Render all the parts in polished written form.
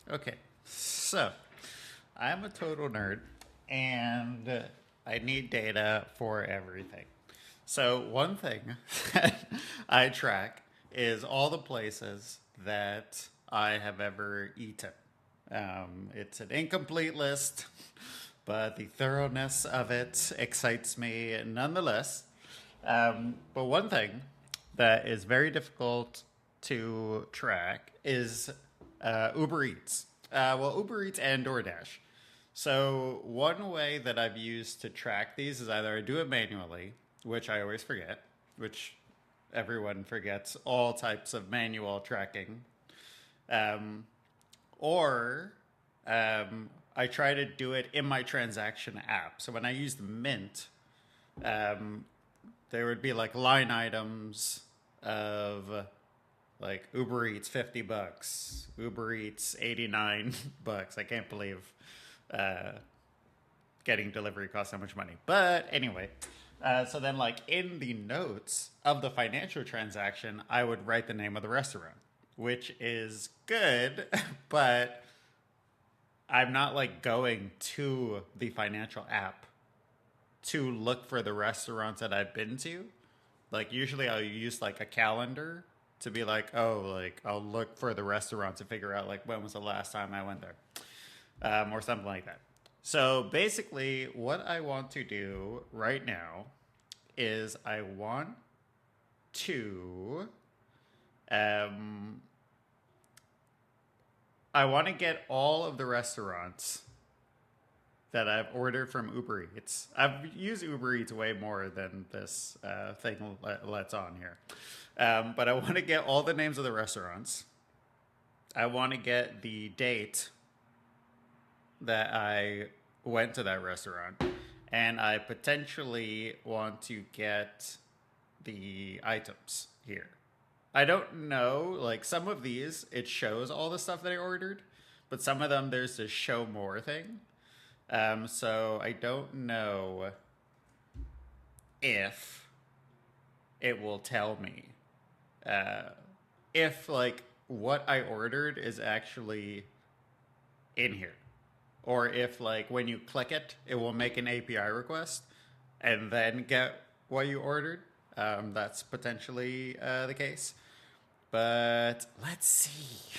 Okay, so I'm a total nerd and I need data for everything. So, one thing that I track is all the places that I have ever eaten. It's an incomplete list, but the thoroughness of it excites me nonetheless. But one thing that is very difficult to track is Uber Eats. Well, Uber Eats and DoorDash. So, one way that I've used to track these is either I do it manually, which I always forget, which everyone forgets all types of manual tracking, um, or I try to do it in my transaction app. So, when I used Mint, um, there would be like line items of like Uber Eats $50, Uber Eats $89. I can't believe uh, getting delivery costs so much money. But anyway, so then like in the notes of the financial transaction, I would write the name of the restaurant, which is good, but I'm not like going to the financial app to look for the restaurants that I've been to. Like usually I'll use like a calendar to be like, oh, like I'll look for the restaurant to figure out like when was the last time I went there, or something like that. So basically, what I want to do right now is to um, I want to get all of the restaurants that I've ordered from Uber Eats. I've used Uber Eats way more than this thing lets on here. But I want to get all the names of the restaurants. I want to get the date that I went to that restaurant. And I potentially want to get the items here. I don't know, like some of these, it shows all the stuff that I ordered, but some of them there's this show more thing. So I don't know if it will tell me uh, if like what I ordered is actually in here, or if like when you click it, it will make an API request and then get what you ordered. That's potentially the case, but let's see.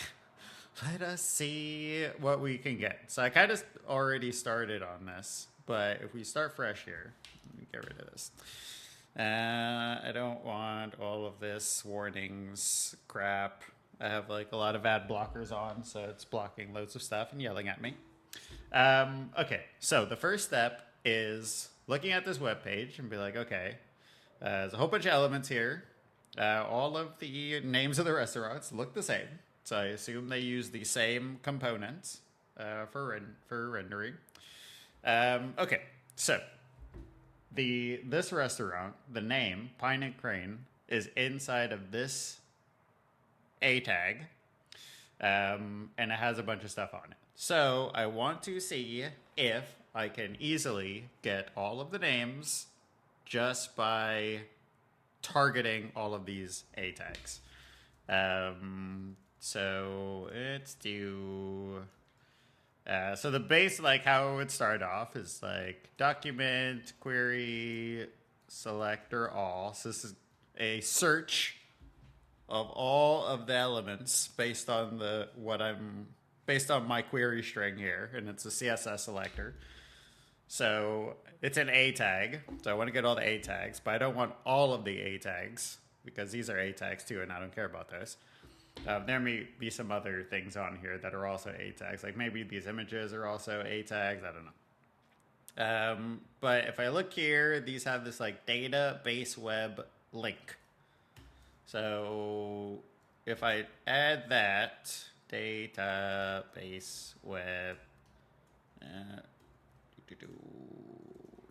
Let us see what we can get. So I kind of already started on this, but if we start fresh here, let me get rid of this. I don't want all of this warnings crap. I have like a lot of ad blockers on, so it's blocking loads of stuff and yelling at me. Okay, so the first step is looking at this web page and be like, okay, there's a whole bunch of elements here. All of the names of the restaurants look the same. So I assume they use the same components for rendering. Okay, so this restaurant, the name Pine and Crane, is inside of this A tag, and it has a bunch of stuff on it. So I want to see if I can easily get all of the names just by targeting all of these A tags. So let's do. So the base, like how it would start off, is like document query selector all. So this is a search of all of the elements based on based on my query string here, and it's a CSS selector. So it's an A tag. So I want to get all the A tags, but I don't want all of the A tags because these are A tags too, and I don't care about those. There may be some other things on here that are also A tags, like maybe these images are also A tags. I don't know. But if I look here, these have this like database web link. So if I add that database web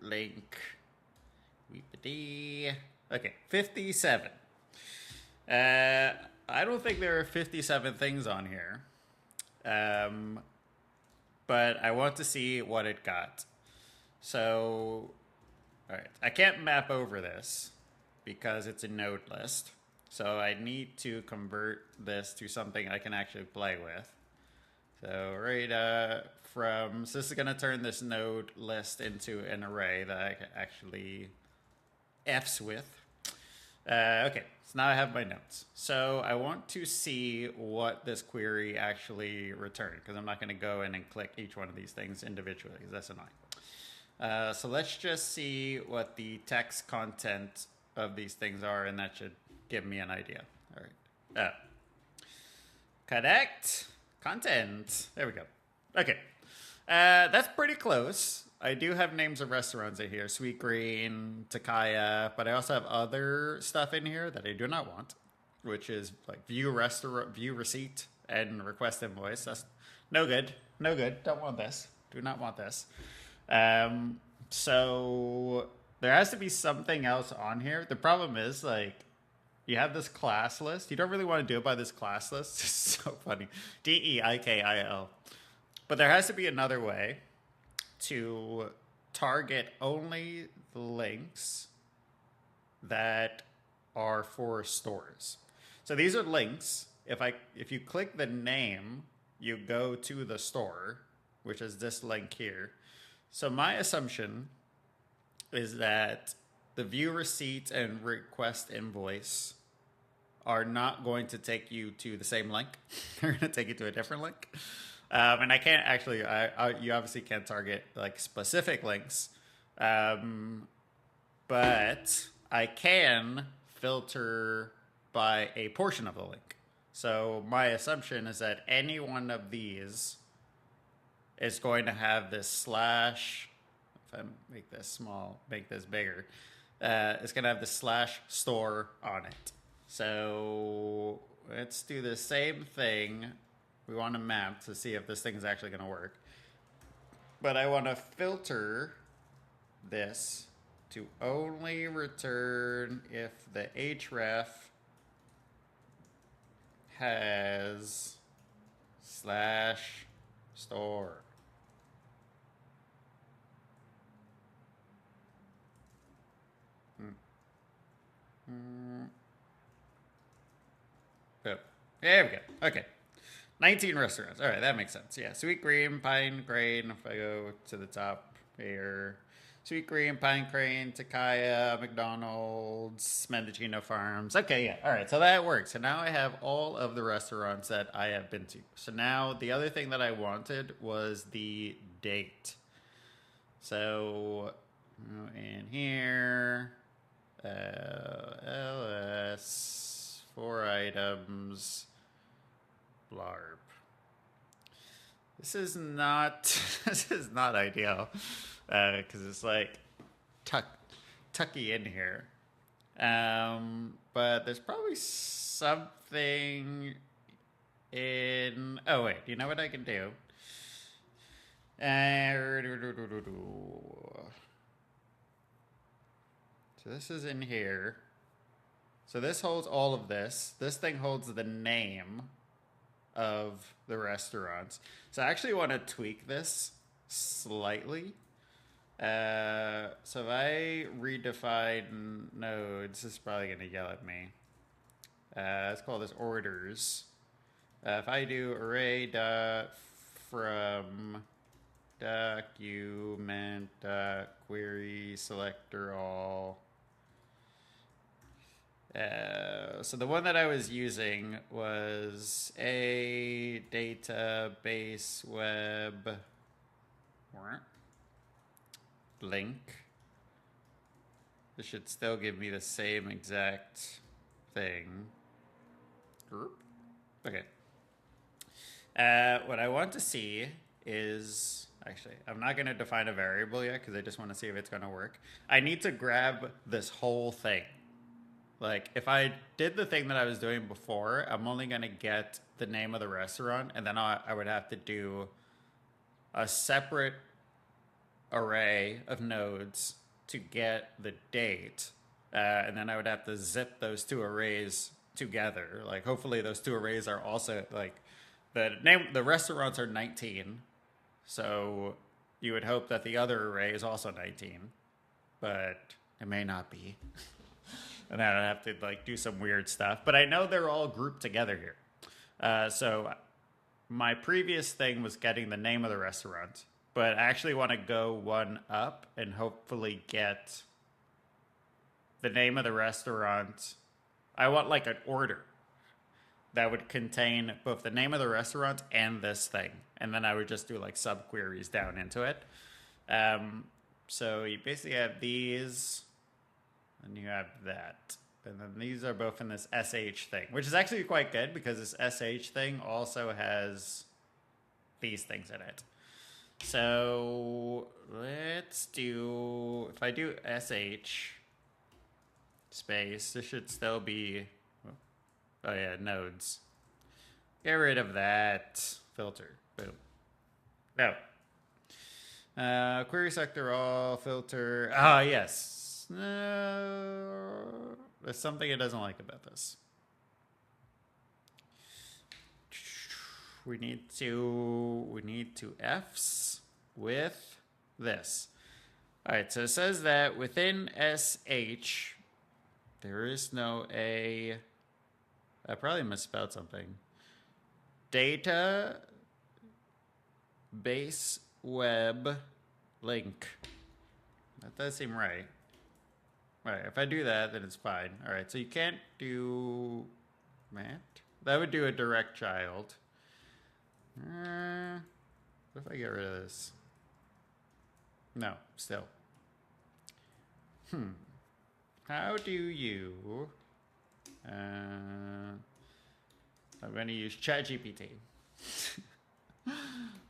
link, okay, 57. I don't think there are 57 things on here. But I want to see what it got. So, all right, I can't map over this because it's a node list. So I need to convert this to something I can actually play with. So so this is going to turn this node list into an array that I can actually f's with. Okay, so now I have my notes. So I want to see what this query actually returned, because I'm not going to go in and click each one of these things individually, because that's annoying. So let's just see what the text content of these things are, and that should give me an idea. All right. Connect content. There we go. Okay. That's pretty close. I do have names of restaurants in here: Sweetgreen, Takaya, but I also have other stuff in here that I do not want, which is like view receipt, and request invoice. That's no good. No good. Don't want this. Do not want this. So there has to be something else on here. The problem is, like, you have this class list. You don't really want to do it by this class list. It's so funny. DEIKIL. But there has to be another way to target only the links that are for stores. So these are links. If you click the name, you go to the store, which is this link here. So my assumption is that the view receipt and request invoice are not going to take you to the same link. They're going to take you to a different link. And I can't actually, you obviously can't target like specific links, but I can filter by a portion of the link. So my assumption is that any one of these is going to have this slash. If I make this small, make this bigger, it's going to have the slash store on it. So let's do the same thing. We want to map to see if this thing is actually going to work. But I want to filter this to only return if the href has slash store. Oh, there we go. Okay. 19 restaurants. All right, that makes sense. Yeah, Sweetgreen, Pine Crane. If I go to the top here, Sweetgreen, Pine Crane, Takaya, McDonald's, Mendocino Farms. Okay, yeah. All right, so that works. So now I have all of the restaurants that I have been to. So now the other thing that I wanted was the date. So in here, LS, 4 items. Blarb. This is not ideal, because it's like tucky in here. But there's probably something in. Oh wait, you know what I can do? So this is in here. So this holds all of this. This thing holds the name of the restaurants. So I actually want to tweak this slightly. So if I redefine nodes, this is probably going to yell at me. Let's call this orders. If I do array dot from document dot query selector all. So the one that I was using was a database web link. This should still give me the same exact thing. Okay. What I want to see is, actually, I'm not going to define a variable yet because I just want to see if it's going to work. I need to grab this whole thing. Like, if I did the thing that I was doing before, I'm only going to get the name of the restaurant, and then I would have to do a separate array of nodes to get the date, and then I would have to zip those two arrays together. Like, hopefully those two arrays are also, like, the restaurants are 19, so you would hope that the other array is also 19, but it may not be. And then I'd have to like do some weird stuff. But I know they're all grouped together here. So my previous thing was getting the name of the restaurant, but I actually want to go one up and hopefully get the name of the restaurant. I want like an order that would contain both the name of the restaurant and this thing. And then I would just do like subqueries down into it. So you basically have these, and you have that. And then these are both in this SH thing, which is actually quite good because this SH thing also has these things in it. So let's do, if I do SH space, this should still be, oh yeah, nodes. Get rid of that filter. Boom. No. Query sector all filter. Ah, yes. There's something it doesn't like about this. We need to Fs with this. All right, so it says that within SH, there is no A. I probably misspelled something. Data base web link. That does seem right. Right, if I do that, then it's fine. All right, so you can't do Matt. That would do a direct child. What if I get rid of this? No, still. How do you... I'm going to use ChatGPT.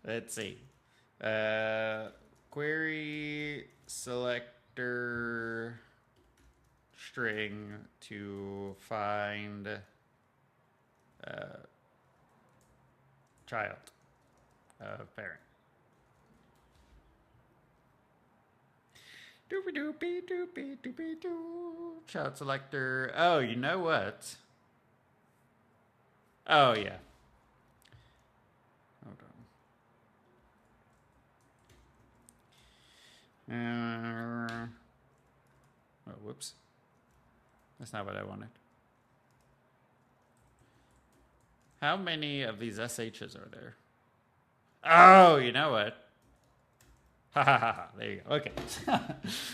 Let's see. Query selector string to find child of parent. Doopy doopy doopy doopy doo. Child selector. Oh, you know what? Oh, yeah. Hold on. Oh, whoops. That's not what I wanted. How many of these SHs are there? Oh, you know what? Ha ha ha ha. There you go. Okay.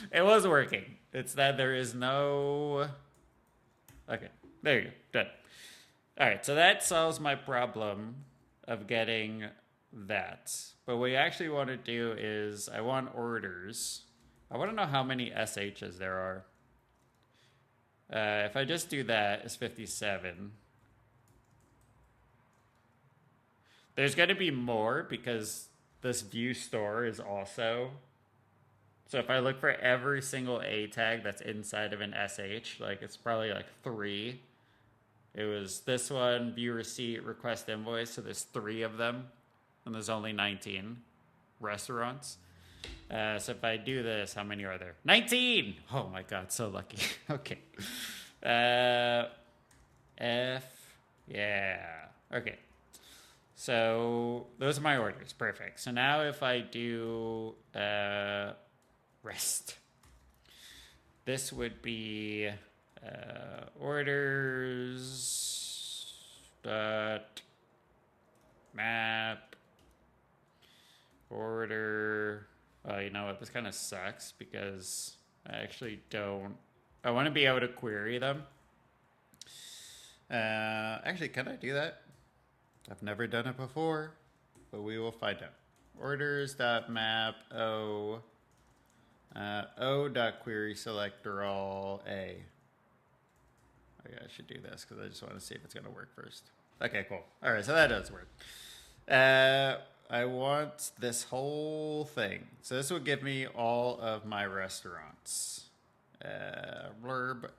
It was working. It's that there is no... Okay. There you go. Good. All right. So that solves my problem of getting that. But what you actually want to do is I want orders. I want to know how many SHs there are. If I just do that, it's 57. There's going to be more because this view store is also. So if I look for every single A tag that's inside of an SH, like it's probably like 3. It was this one, view receipt, request invoice. So there's 3 of them. And there's only 19 restaurants. So if I do this, how many are there? 19! Oh my God, so lucky. Okay. F, yeah. Okay. So those are my orders. Perfect. So now if I do rest, this would be orders dot map order. Oh, you know what? This kind of sucks because I actually don't. I want to be able to query them. Actually, can I do that? I've never done it before, but we will find out. Orders.map o o.query selector all a. Okay, I should do this because I just want to see if it's going to work first. Okay, cool. All right, so that does work. I want this whole thing. So this will give me all of my restaurants. Blurb.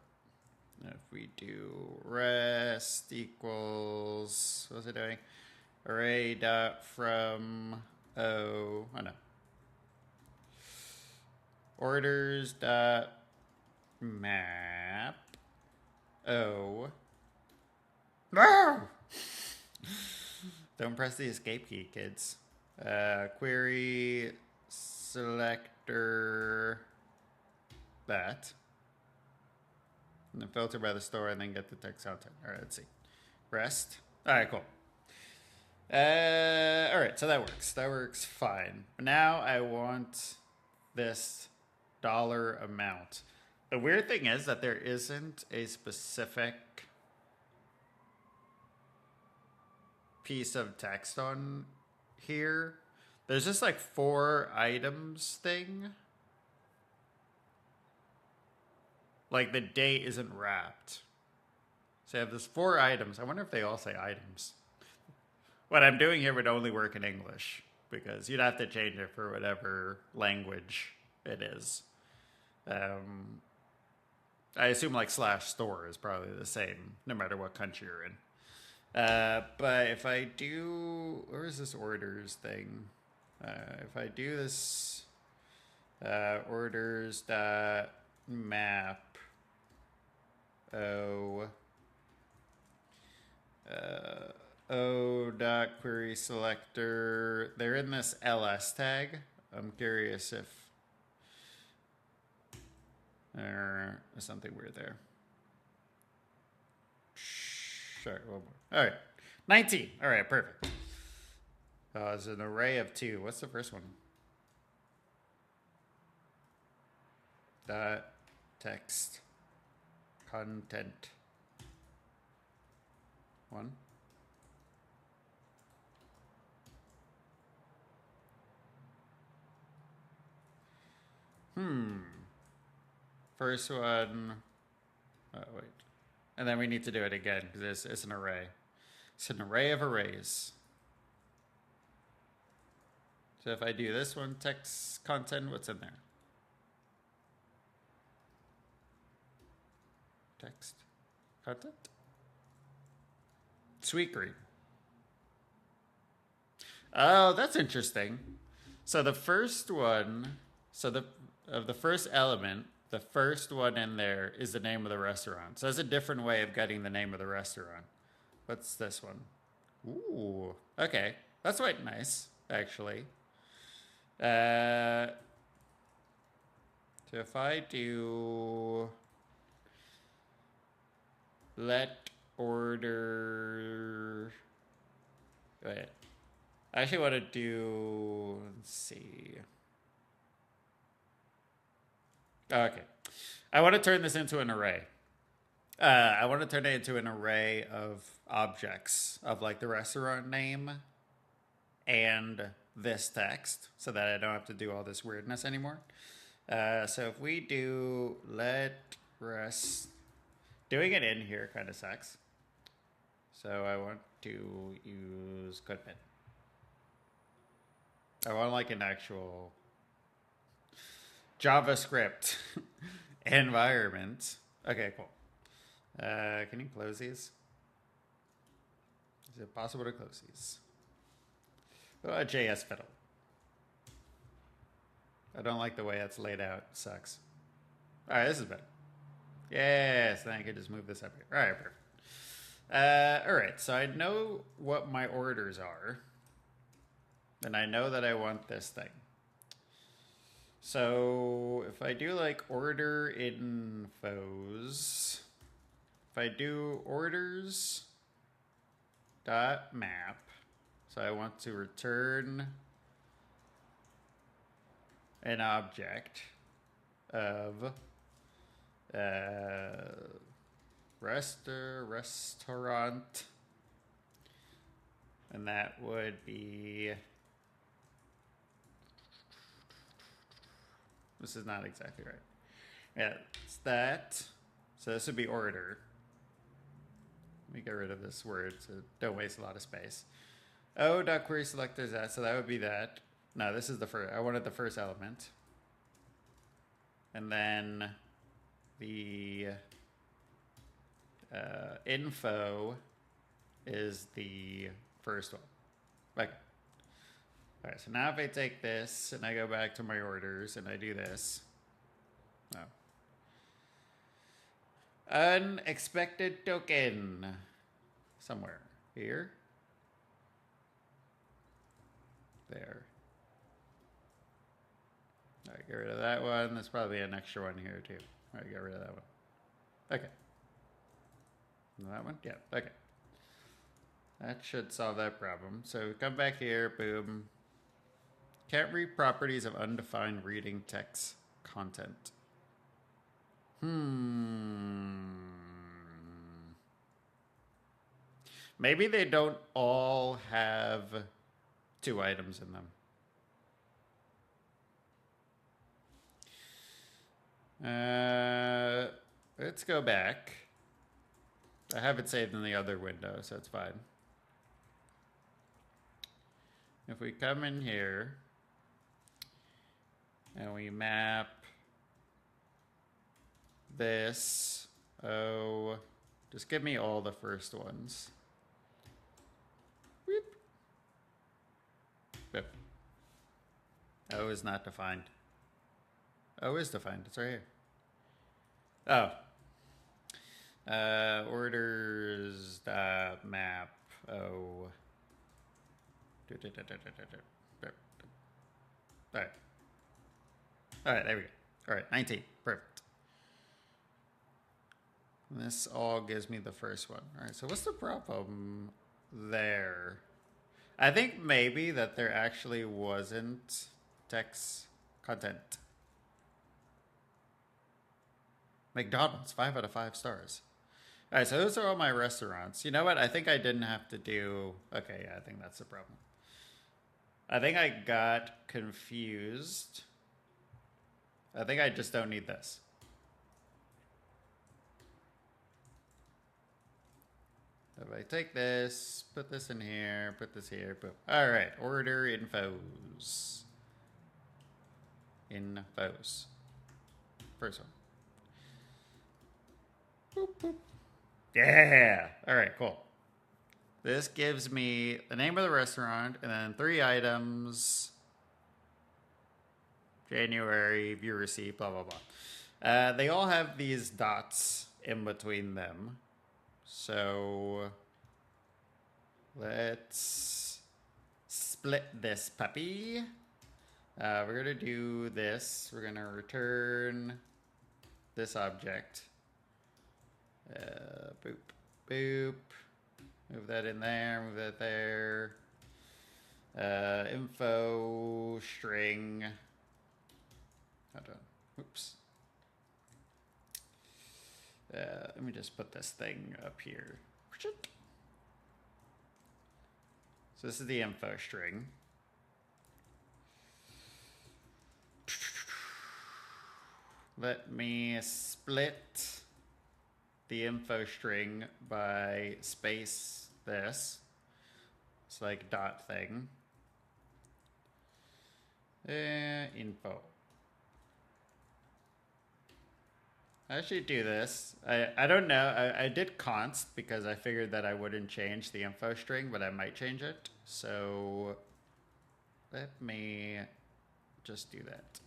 If we do rest equals, what's it doing? Array dot from O, oh no. Orders dot map O. No! Don't press the escape key, kids. Query selector that. And then filter by the store and then get the text content. All right, let's see. Rest. All right, cool. All right, so that works. That works fine. But now I want this dollar amount. The weird thing is that there isn't a specific piece of text on here. There's just like 4 items thing. Like the date isn't wrapped. So I have this 4 items. I wonder if they all say items. What I'm doing here would only work in English because you'd have to change it for whatever language it is. I assume like /store is probably the same no matter what country you're in. But if I do, where is this orders thing? If I do this orders dot map o dot query selector, they're in this ls tag. I'm curious if there's something weird there. Sure, one more. All right, 19. All right, perfect. It's an array of 2. What's the first one? Dot text content 1. First one. Oh, wait. And then we need to do it again because it's an array. It's an array of arrays. So if I do this one, text content, what's in there? Text content? Sweet green. Oh, that's interesting. So the first one, of the first element, the first one in there is the name of the restaurant. So that's a different way of getting the name of the restaurant. What's this one? Ooh, okay. That's quite nice, actually. So if I do let order, wait, I actually want to do, let's see. Okay. I want to turn this into an array. I want to turn it into an array of objects of like the restaurant name and this text so that I don't have to do all this weirdness anymore. So if we do let rest, doing it in here kind of sucks. So I want to use CodePen. I want like an actual JavaScript environment. Okay, cool. Can you close these? Is it possible to close these? Oh, a JS fiddle. I don't like the way that's laid out. It sucks. All right, this is better. Yes, then I can just move this up here. All right, perfect. All right, so I know what my orders are. And I know that I want this thing. So if I do like order infos, if I do orders dot map, so I want to return an object of restaurant, and that would be, this is not exactly right. Yeah, it's that. So this would be order. Let me get rid of this word so don't waste a lot of space. O.query selector is that, so that would be that. No, this is the first. I wanted the first element. And then the info is the first one. Okay. All right, so now if I take this and I go back to my orders and I do this. Oh. Unexpected token. Somewhere here. There. All right, get rid of that one. There's probably an extra one here too. All right, get rid of that one. Okay. And that one? Yeah, okay. That should solve that problem. So come back here, boom. Can't read properties of undefined reading text content. Maybe they don't all have 2 items in them. Let's go back. I have it saved in the other window, so it's fine. If we come in here and we map this, just give me all the first ones. Whoop. Whoop. O is not defined. O is defined. It's right here. Oh. Orders map O. Alright. Alright, there we go. Alright, 19. Perfect. And this all gives me the first one. Alright, so what's the problem there? I think maybe that there actually wasn't text content. McDonald's, 5 out of 5 stars. All right, so those are all my restaurants. You know what? I think I didn't have to do... Okay, yeah, I think that's the problem. I think I got confused. I think I just don't need this. If I take this, put this in here, put this here, boom. All right, order infos. Infos. First one. Boop, boop. Yeah. All right, cool. This gives me the name of the restaurant and then 3 items. January, view receipt, blah, blah, blah. They all have these dots in between them. So let's split this puppy. We're going to do this. We're going to return this object. Boop, boop. Move that in there, move that there. Info string. Hold on. Oops. Let me just put this thing up here. So this is the info string. Let me split the info string by space this. It's like dot thing. Info. I should do this. I don't know. I did const because I figured that I wouldn't change the info string, but I might change it. So let me just do that.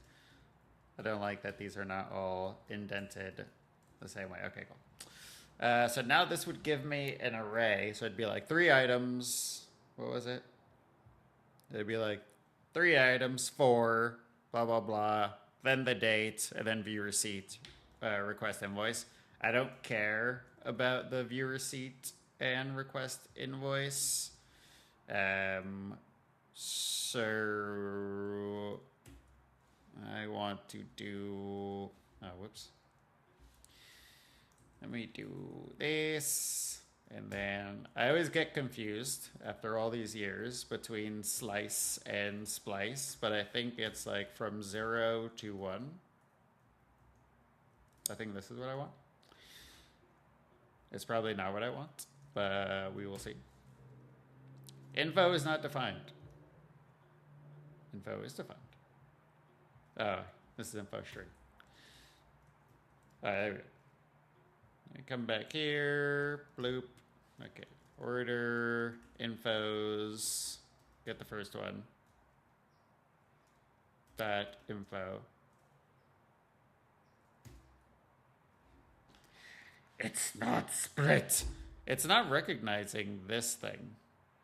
I don't like that these are not all indented the same way. Okay, cool. So now this would give me an array. So it'd be like 3 items. What was it? It'd be like 3 items, 4, blah, blah, blah. Then the date, and then view receipt, request invoice. I don't care about the view receipt and request invoice. So I want to do, whoops. Let me do this. And then I always get confused after all these years between slice and splice, but I think it's like from 0 to 1. I think this is what I want. It's probably not what I want, but we will see. Info is not defined. Info is defined. Oh, this is info string. All right, there we go. Come back here, bloop. Okay, order, infos, get the first one. That info. It's not split. It's not recognizing this thing,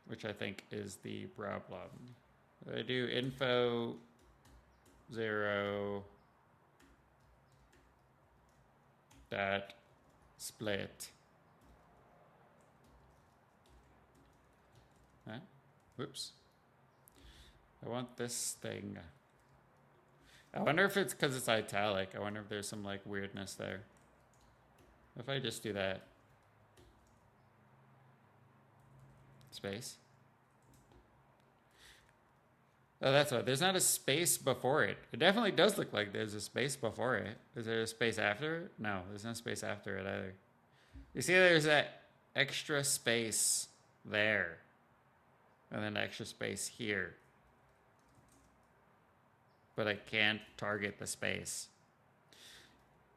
which I think is the problem. I do info 0 dot split. Whoops. I want this thing. I wonder if it's because it's italic. I wonder if there's some like weirdness there. If I just do that. Space. Oh, that's why. There's not a space before it. It definitely does look like there's a space before it. Is there a space after it? No, there's no space after it either. You see there's that extra space there. And then extra space here. But I can't target the space.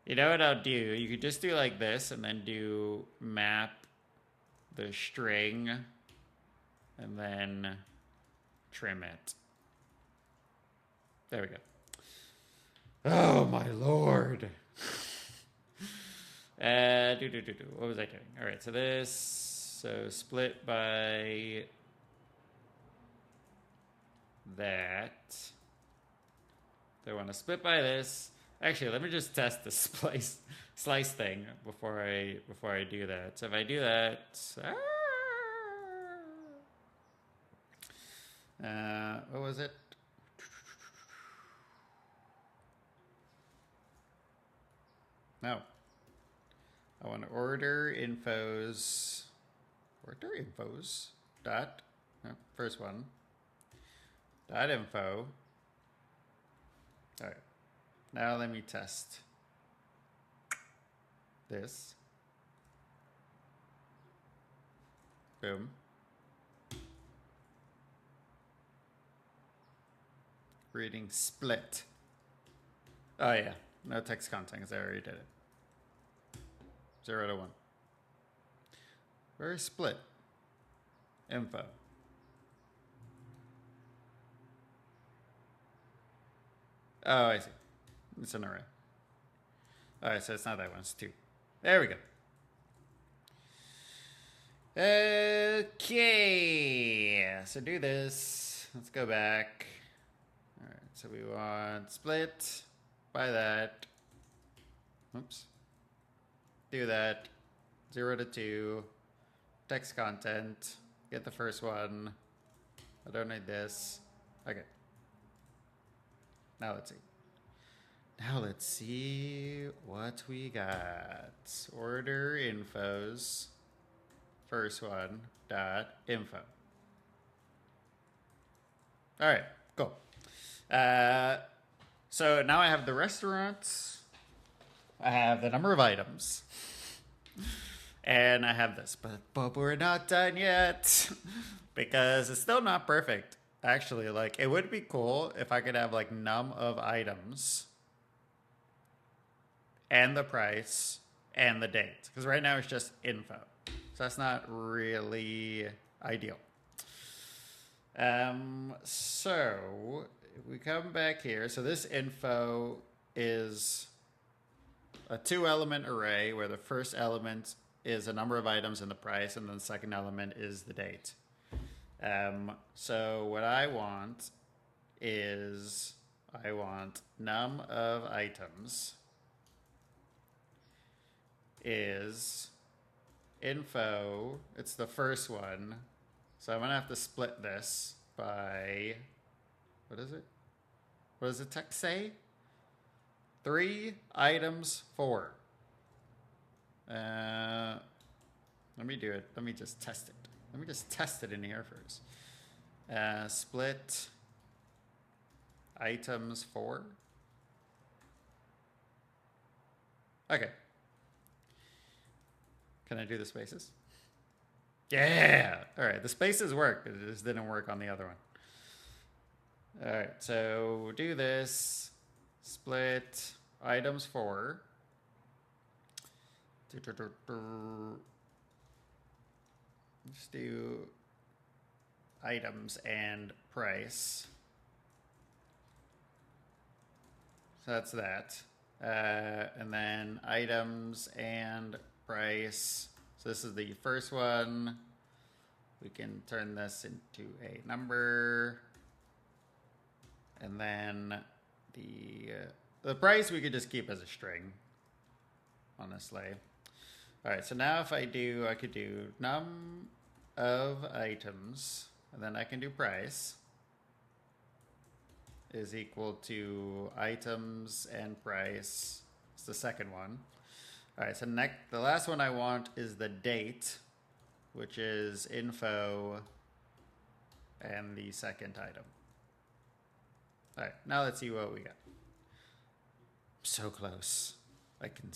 You know what I'll do? You could just do like this and then do map the string and then trim it. There we go. Oh my lord. What was I doing? All right, so this, so split by that. I want to split by this. Actually, let me just test the slice thing before I do that. So if I do that, what was it? No. I want to order infos dot, no, first one, dot info. All right. Now let me test this. Boom. Reading split. Oh yeah, no text content because I already did it. 0 to 1. Where's split? Info. Oh, I see. It's an array. Alright, so it's not that one, it's 2. There we go. Okay. So do this. Let's go back. Alright, so we want split by that. Oops. Do that. 0 to 2. Text content. Get the first one. I don't need this. Okay. Now let's see. Now let's see what we got. Order infos. First one. Dot info. All right. Cool. So now I have the restaurants. I have the number of items. And I have this. But we're not done yet. Because it's still not perfect. Actually, like, it would be cool if I could have, like, num of items and the price and the date. Because right now it's just info. So that's not really ideal. So if we come back here. So this info is a 2-element array where the first element is a number of items and the price, and then the second element is the date. So what I want is I want num of items is info. It's the first one. So I'm going to have to split this by, what is it? What does the text say? 3 items 4. Let me do it. Let me just test it. Let me just test it in here first. Split items 4. Okay. Can I do the spaces? Yeah! Alright, the spaces work. It just didn't work on the other one. Alright, so do this. Split items 4. Just do items and price. So that's that. And then items and price. So this is the first one. We can turn this into a number. And then the price we could just keep as a string, honestly. All right, so now if I could do num of items. and then I can do price is equal to items and price. It's the second one. All right, so the last one I want is the date, which is info and the second item. All right, now let's see what we got. So close. I can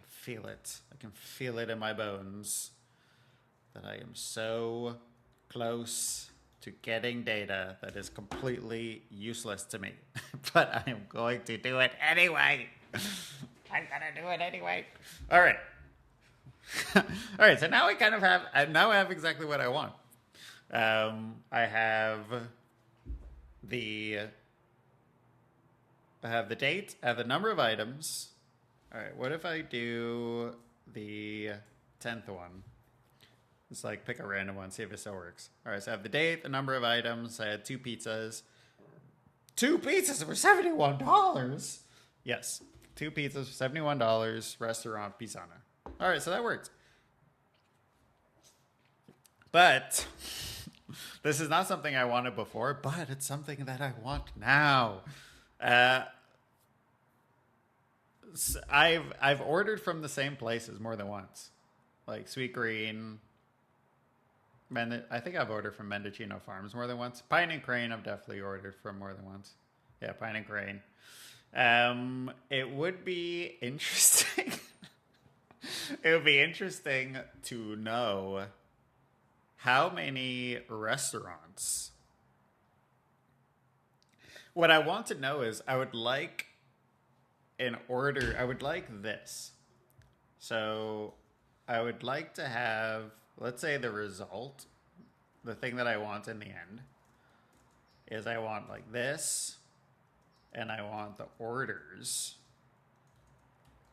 feel it. I can feel it in my bones that I am so close to getting data that is completely useless to me. But I am going to do it anyway. I'm gonna do it anyway. All right. All right, so now I kind of have, now I have exactly what I want. I have the date, I have the number of items. All right, what if I do the 10th one? It's like pick a random one, see if it still works. All right, so I have the date, the number of items. I had 2 pizzas. 2 pizzas for $71? Yes, 2 pizzas for $71, restaurant Pisana. All right, so that worked. But this is not something I wanted before, but it's something that I want now. I've ordered from the same places more than once, like Sweet Green. I think I've ordered from Mendocino Farms more than once. Pine and Crane I've definitely ordered from more than once. Yeah, Pine and Crane. It would be interesting. It would be interesting to know how many restaurants. What I want to know is I would like this. So I would like to have, let's say the result, the thing that I want in the end, is I want like this, and I want the orders,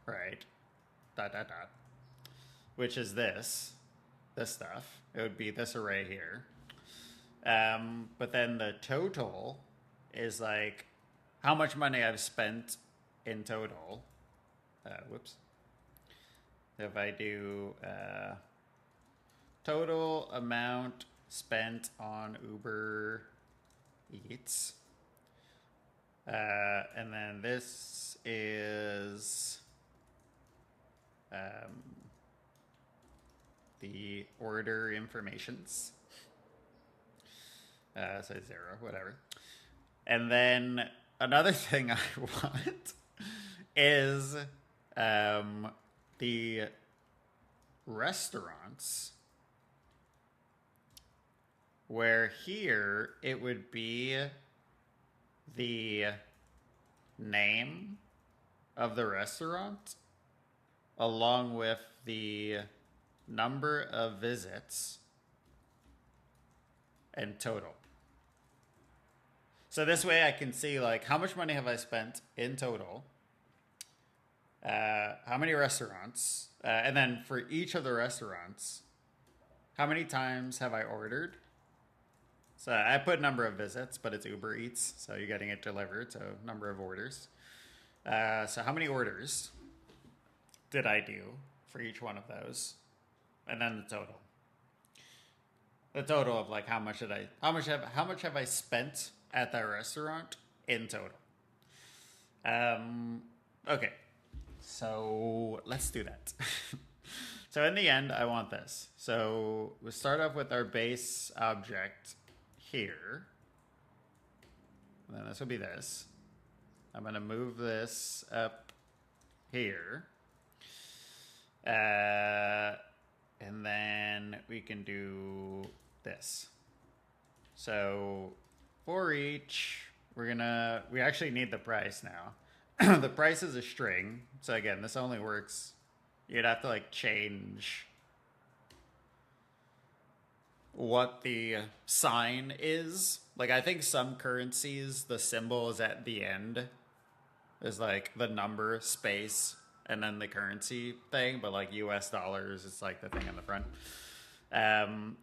right? ... Which is this stuff. It would be this array here. But then the total is like how much money I've spent in total. Whoops. If I do total amount spent on Uber Eats, and then this is the order informations. So 0, whatever. And then another thing I want is the restaurants, where here it would be the name of the restaurant along with the number of visits and total. So this way I can see like how much money have I spent in total, how many restaurants, and then for each of the restaurants, how many times have I ordered? So I put number of visits, but it's Uber Eats, so you're getting it delivered, so number of orders. So how many orders did I do for each one of those? And then the total. The total of like how much have I spent at that restaurant in total. Okay. So let's do that. So in the end, I want this. So we'll start off with our base object here. And then this will be this. I'm going to move this up here. And then we can do this. So for each, we actually need the price now. The price is a string. So again, this only works. You'd have to like change what the sign is. Like I think some currencies, the symbol is at the end. Is like the number, space, and then the currency thing. But like US dollars, it's like the thing on the front.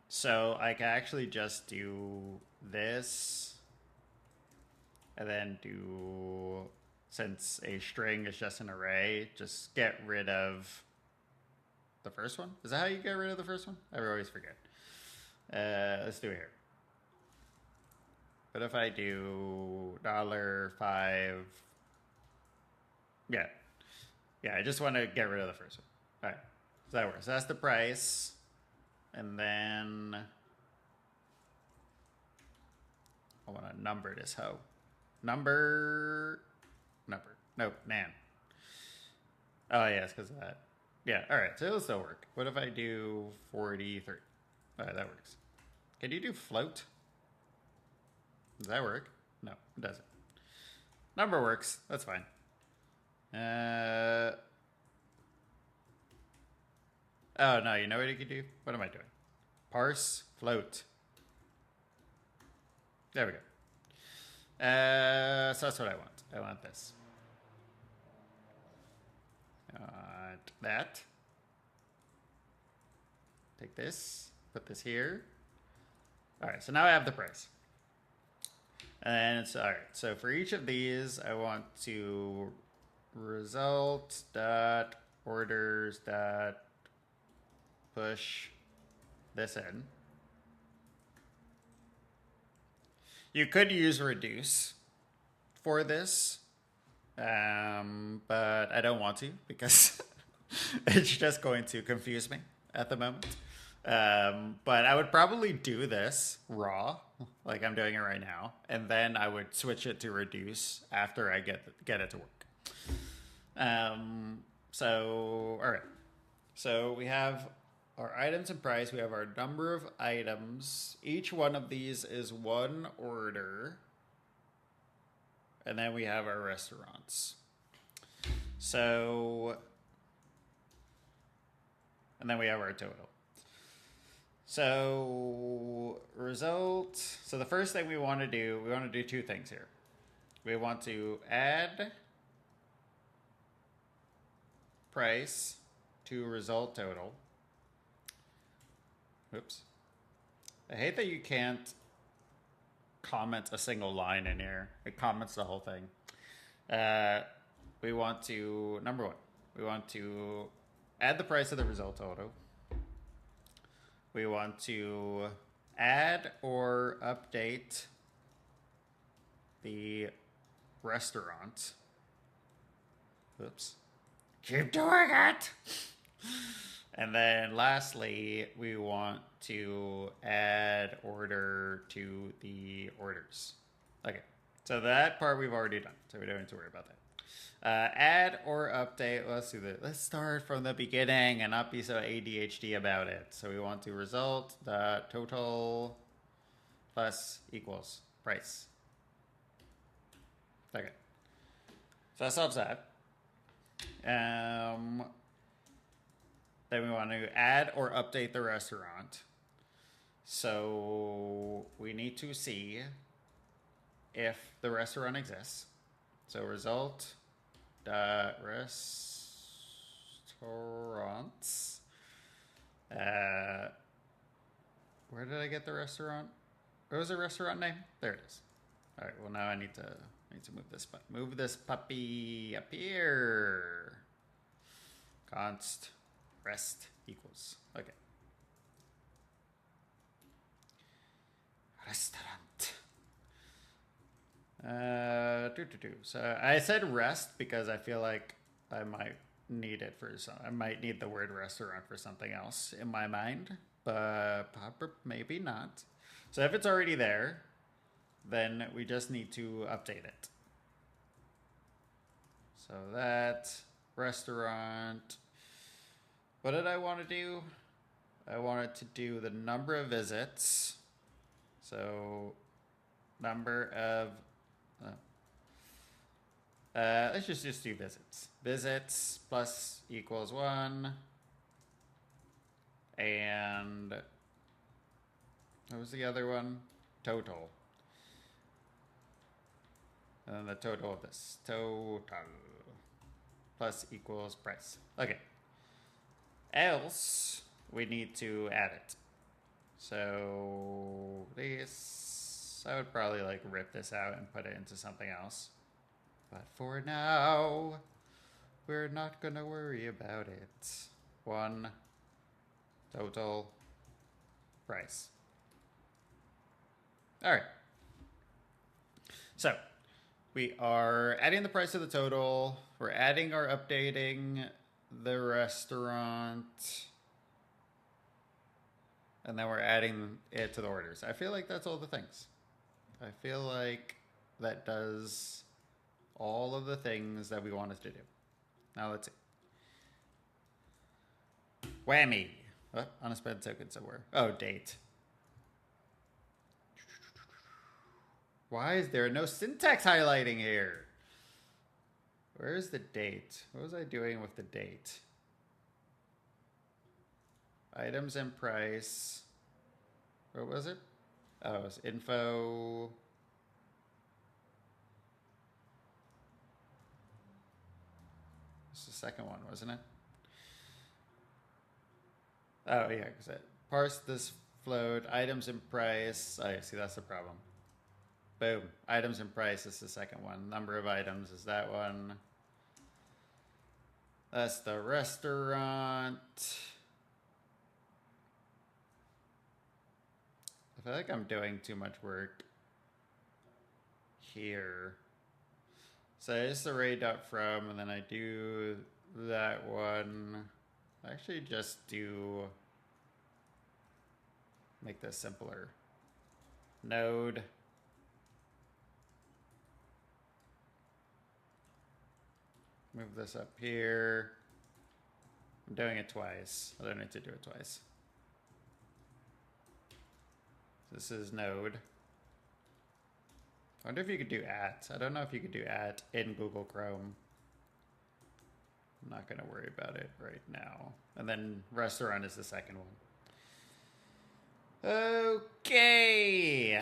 So I can actually just do this. And then do, since a string is just an array, just get rid of the first one. Is that how you get rid of the first one? I always forget. Let's do it here. What if I do $5? Yeah. Yeah, I just want to get rid of the first one. All right. So that works. That's the price. And then I want to number this hoe. Number. Nope, nan. Oh, yeah, it's because of that. Yeah, all right. So it'll still work. What if I do 43? All right, that works. Can you do float? Does that work? No, it doesn't. Number works. That's fine. Oh, no, you know what you could do? What am I doing? Parse float. There we go. So that's what I want. I want this. That. Take this. Put this here. All right, so now I have the price. And it's all right. So for each of these, I want to result dot orders dot push this in. You could use reduce for this, but I don't want to because it's just going to confuse me at the moment. But I would probably do this raw, like I'm doing it right now, and then I would switch it to reduce after I get it to work. So all right. So we have our items and price. We have our number of items. Each one of these is one order. And then we have our restaurants. So, and then we have our total. So, result. So the first thing we want to do two things here. We want to add price to result total. Oops. I hate that you can't comment a single line in here. It comments the whole thing. We want to, number one, we want to add the price of the result total. We want to add or update the restaurant. Oops. Keep doing it! And then lastly, we want to add order to the orders. Okay, so that part we've already done, so we don't need to worry about that. Add or update, let's do this. Let's start from the beginning and not be so ADHD about it. So we want to result the total plus equals price. Okay, so that solves that. Then we want to add or update the restaurant. So we need to see if the restaurant exists. So result restaurants. Where did I get the restaurant? What was the restaurant name? There it is. All right. Well, now I need to move this puppy up here. Const rest equals. Okay. Restaurant. So I said rest because I feel like I might need it for some. I might need the word restaurant for something else in my mind, but maybe not. So if it's already there, then we just need to update it. So that restaurant. What did I want to do? I wanted to do the number of visits. So number of, let's just do visits. Visits plus equals 1. And what was the other one? Total. And then the total of this. Total plus equals price. Okay. Else, we need to add it. So this, I would probably like rip this out and put it into something else. But for now, we're not gonna worry about it. 1 total price. All right. So we are adding the price of the total. We're adding or updating the restaurant. And then we're adding it to the orders. I feel like that's all the things. I feel like that does all of the things that we want us to do. Now let's see. Whammy. What? Unspent token somewhere. Oh, date. Why is there no syntax highlighting here? Where's the date? What was I doing with the date? Items and price. What was it? Oh, it was info. It's the second one, wasn't it? Oh, yeah, because it parse this float, items and price. Oh, yeah, see, that's the problem. Boom. Items and price is the second one. Number of items is that one. That's the restaurant. I feel like I'm doing too much work here. So it's the array.from, and then I do that one. I actually just do, make this simpler. Node. Move this up here. I'm doing it twice. I don't need to do it twice. This is node. I wonder if you could do at. I don't know if you could do at in Google Chrome. I'm not going to worry about it right now. And then restaurant is the second one. Okay.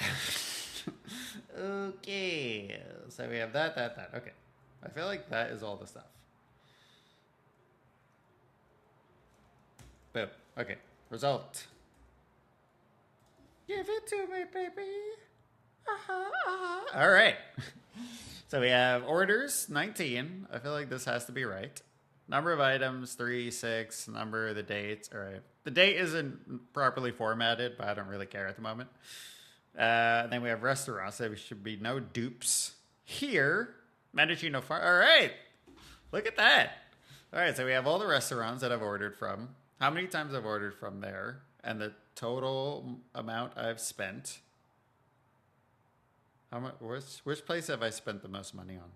Okay. So we have that. Okay. I feel like that is all the stuff. Boom. Okay. Result. Give it to me, baby. All right. So we have orders, 19. I feel like this has to be right. Number of items, 3, 6. Number of the dates. All right. The date isn't properly formatted, but I don't really care at the moment. Then we have restaurants. So there should be no dupes here. Mendocino Farm. All right. Look at that. All right. So we have all the restaurants that I've ordered from. How many times I've ordered from there. And the total amount I've spent. How much? Which place have I spent the most money on?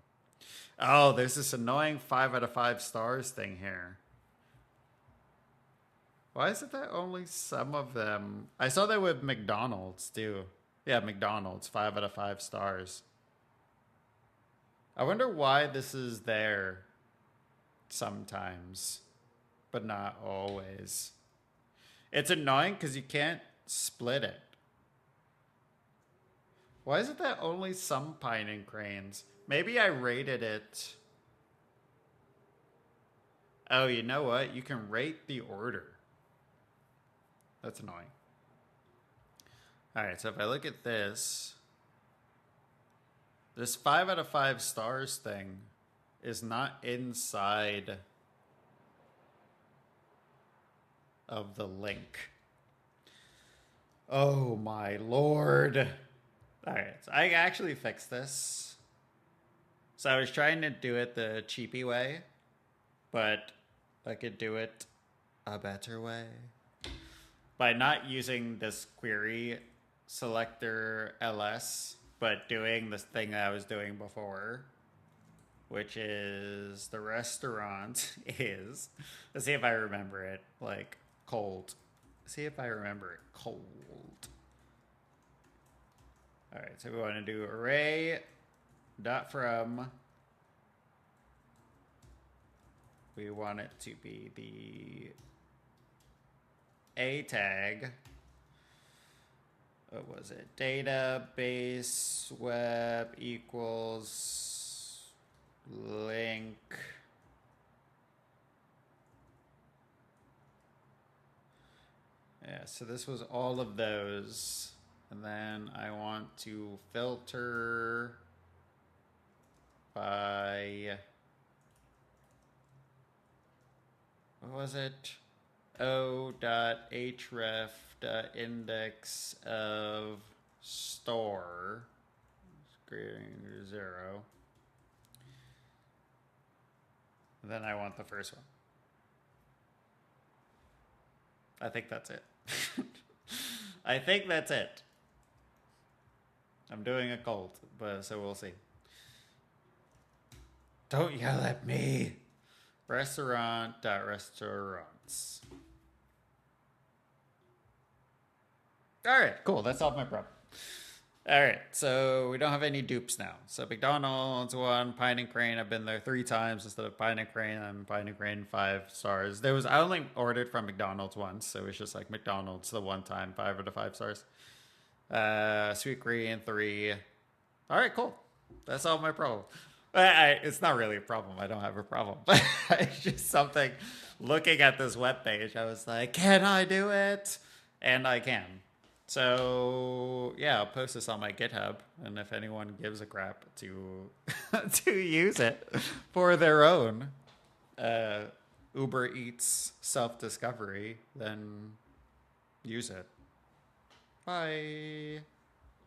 Oh, there's this annoying 5 out of 5 stars thing here. Why is it that only some of them? I saw that with McDonald's too. Yeah, McDonald's, 5 out of 5 stars. I wonder why this is there sometimes, but not always. It's annoying because you can't split it. Why is it that only some Pine and Cranes? Maybe I rated it. Oh, you know what? You can rate the order. That's annoying. All right, so if I look at this 5 out of 5 stars thing is not inside of the link. Oh my lord. All right, so I actually fixed this. So I was trying to do it the cheapy way, but I could do it a better way by not using this query selector ls, but doing this thing that I was doing before, which is the restaurant is, let's see if I remember it, like cold. See if I remember it cold. All right, so we want to do array dot from. We want it to be the a tag. What was it? Database web equals link. Yeah, so this was all of those. And then I want to filter by, what was it? O.href.index of store. grading 0. And then I want the first one. I think that's it. I think that's it. I'm doing a cold, but so we'll see. Don't yell at me. Restaurants. All right, cool. That solved my problem. All right, so we don't have any dupes now. So McDonald's 1, Pine and Crane. I've been there 3 times instead of Pine and Crane. I'm Pine and Crane 5 stars. I only ordered from McDonald's once, so it's just like McDonald's the one time 5 out of 5 stars. Sweetgreen 3. All right, cool. That solved my problem. It's not really a problem. I don't have a problem. It's just something. Looking at this webpage, I was like, can I do it? And I can. So yeah, I'll post this on my GitHub, and if anyone gives a crap to to use it for their own Uber Eats self-discovery, then use it. Bye.